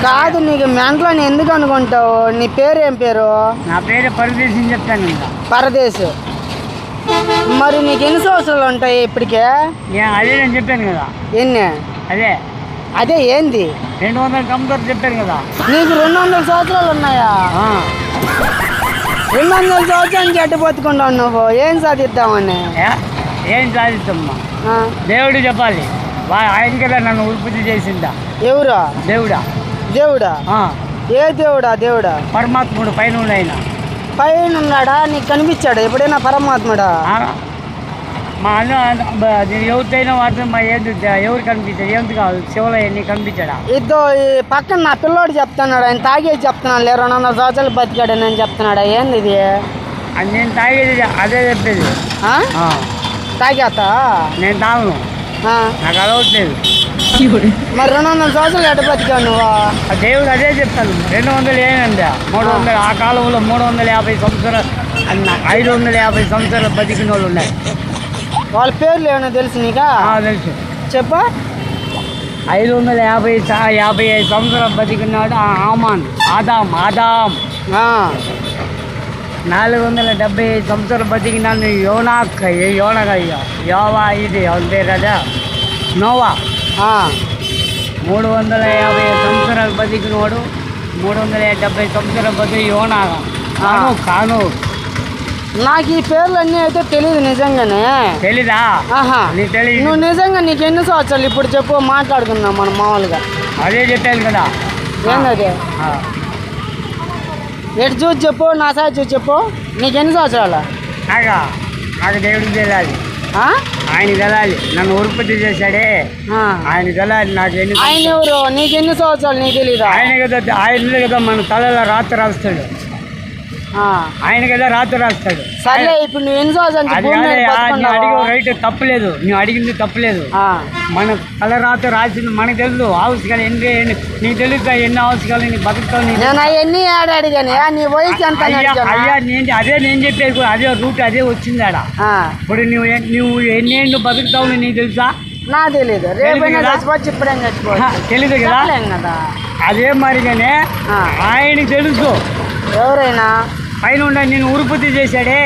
కాదు, నీకు మెంట్లో ఎందుకు అనుకుంటావు? నీ పేరు ఏం పేరు? నా పేరు పరదేశ్ అని చెప్తాను. పరదేశ్. మరి నీకు ఎన్ని సంవత్సరాలు ఉంటాయి ఇప్పటికే? అదే నేను చెప్పాను కదా. ఎన్ని? అదే అదే ఏంది 200 కంప్యూటర్ చెప్పాను కదా. నీకు 200 సంవత్సరాలు ఉన్నాయా? 200 సంవత్సరానికి ఎట్టు బతుకుంటావు నువ్వు? ఏం సాధిద్దామని? ఏం సాధిస్తామ్మా? దేవుడు చెప్పాలి. ఆయన కదా నన్ను ఉత్పత్తి చేసిందా. ఎవరా? దేవుడా. దేవుడా? ఏ దేవుడా? దేవుడా పరమాత్ముడు పైన ఆయన పైన ఉన్నాడా? నీకు కనిపించాడు ఎప్పుడైనా పరమాత్ముడా? మా అన్న ఎవరితైనా వాడితే మా ఏది ఎవరు కనిపించాడు? ఏంటి కాదు శివలో నీకు కనిపించాడా? ఈ పక్కన నా పిల్లోడు చెప్తున్నాడు, ఆయన తాగేది చెప్తున్నాడు. 200 సంవత్సరాలు బతికాడు నేను చెప్తున్నాడా? ఏంది ఇది? అది నేను తాగేది అదే చెప్పేది. తాగేత నేను తాగను, నాకు అలవట్లేదు. మరి 200 సంవత్సరాలు ఎట్ట బతికావు నువ్వు? దేవుడు అదే చెప్తాను. 200 ఏనండి, 300. ఆ కాలంలో 350 సంవత్సరాలు, 550 సంవత్సరాలు బతికిన వాళ్ళు ఉన్నాయి. వాళ్ళ పేర్లు ఏమైనా తెలుసు నీకా? తెలుసు. చెప్పా. 555 సంవత్సరాలు బతికినాడు ఆదాం. 475 సంవత్సరాలు బతికినాడు యోవా. ఇది అంతే కదా, నోవా. 350 సంవత్సరాలు బతికినోడు, 370 సంవత్సరాలు బతికి యోనా. కాను నాకు ఈ పేర్లు అన్నీ అయితే తెలియదు నిజంగానే. తెలీదా? నీకు తెలియదు. నువ్వు నిజంగా నీకు ఎన్ని సంవత్సరాలు ఇప్పుడు చెప్పు, మాట్లాడుకుందాం మనం మామూలుగా. అదే చెప్పాను కదా. ఏందది? ఎటు చూసి చెప్పు, నా సార్ చూసి చెప్పు. నీకు ఎన్ని సంవత్సరాలు? నాకు దేవుడికి తెలియాలి. ఆయన తెలాలి. నన్ను ఉత్పత్తి చేశాడే ఆయన తెలాలి. నాకు ఆయన ఎవరు? నీకు ఎన్ని సంవత్సరాలు నీకు తెలీదా? ఆయన కదా మన తలలో రాత్రి రాస్తాడు. ఆయన కదా రాత్రి రాస్తాడు. సరే, ఇప్పుడు నువ్వు ఎన్ని సంవత్సరాలు? అడిగే రైట్ తప్పలేదు, నువ్వు అడిగింది తప్పలేదు. మన తల రాత్రి రాసింది మనకు తెలుసు. ఆవశ్యకాలు నీకు తెలుసు ఎన్ని ఆవశ్యకాలు నీకు బతుకుతావు. నేను అవన్నీ ఆడ అడిగాను. నీ వయసు ఎంత? అయ్యా అదే నేను చెప్పేది, అదే రూట్ అదే వచ్చింది ఆడ. ఇప్పుడు నువ్వు ఎన్ని ఏళ్ళు బతుకుతావు నీకు తెలుసా? నాకు తెలీదు. రేపైనా చచ్చిపోవచ్చు, ఇప్పుడేం చచ్చిపోవచ్చు తెలీదు కదా. అదే మరిగానే ఆయనకి తెలుసు. ఎవరైనా పైన ఉండ నేను ఉత్పత్తి చేశాడే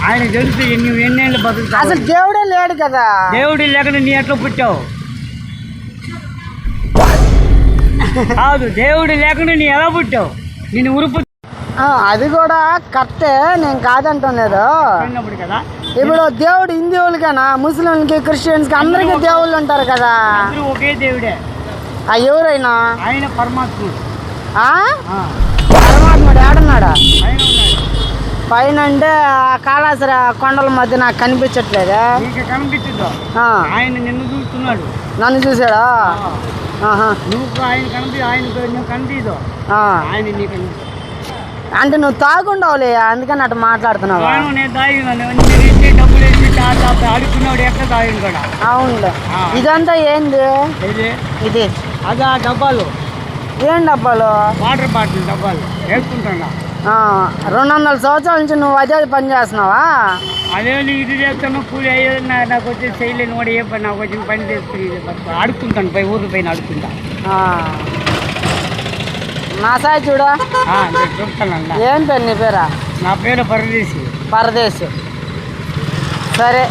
ఆయనకు తెలుసు నువ్వు ఎన్నేళ్ళు బతుకుతావు. అసలు దేవుడే లేడు కదా. దేవుడు లేకుండా నీ ఎట్లా పుట్టావు? కాదు, దేవుడు లేకుండా నీ ఎలా పుట్టావు? నేను ఉత్పత్తి. అది కూడా కరెక్టే, నేను కాదంటలేదు కదా. ఇప్పుడు దేవుడు హిందువులకేనా, ముస్లింలకి, క్రిస్టియన్స్కి అందరికీ దేవుళ్ళు ఉంటారు కదా. ఒకే దేవుడే. ఎవరైనా ఆయన పరమాత్ముడు. పరమాత్ముడు ఏడున్నాడా? పైన అంటే కాళాసర కొండల మధ్య నాకు కనిపించట్లేదా? కనిపించదు. ఆయన నిన్ను చూస్తున్నాడు. నన్ను చూసాడా? నువ్వు ఆయన కనిపించదు. ఆయన నీకు అంటే నువ్వు తాగుండవులే, అందుకని అటు మాట్లాడుతున్నావు. నేను తాగినాను, డబ్బులు వేసి అడుక్కున్నాడు. ఎక్కడ తాగిన కూడా. అవునులే. ఇదంతా ఏంది? ఇది అదా డబ్బాలు. ఏం డబ్బాలు? వాటర్ బాటిల్ డబ్బాలు వేసుకుంటున్నా. 200 సంవత్సరాల నుంచి నువ్వు అదే పని చేస్తున్నావా? అదే ఇది చేస్తాను, కూలి అయ్యేది. నాకు వచ్చి చేయలేని వాడు ఏ పని, నాకు వచ్చిన పని చేసుకుని అడుక్కుంటాను. ఊరి పైన అడుక్కుంటా. నా సాయి చూడా. చూస్తాను. ఏం పేరు నీ పేరా? నా పేరు పరదేశ్. పరదేశ్. సరే,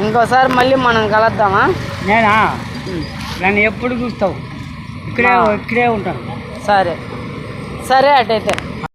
ఇంకోసారి మళ్ళీ మనం కలుద్దామా? నేనా? నన్ను ఎప్పుడు చూస్తావు? ఇక్కడే ఉంటాను. సరే సరే, అటైతే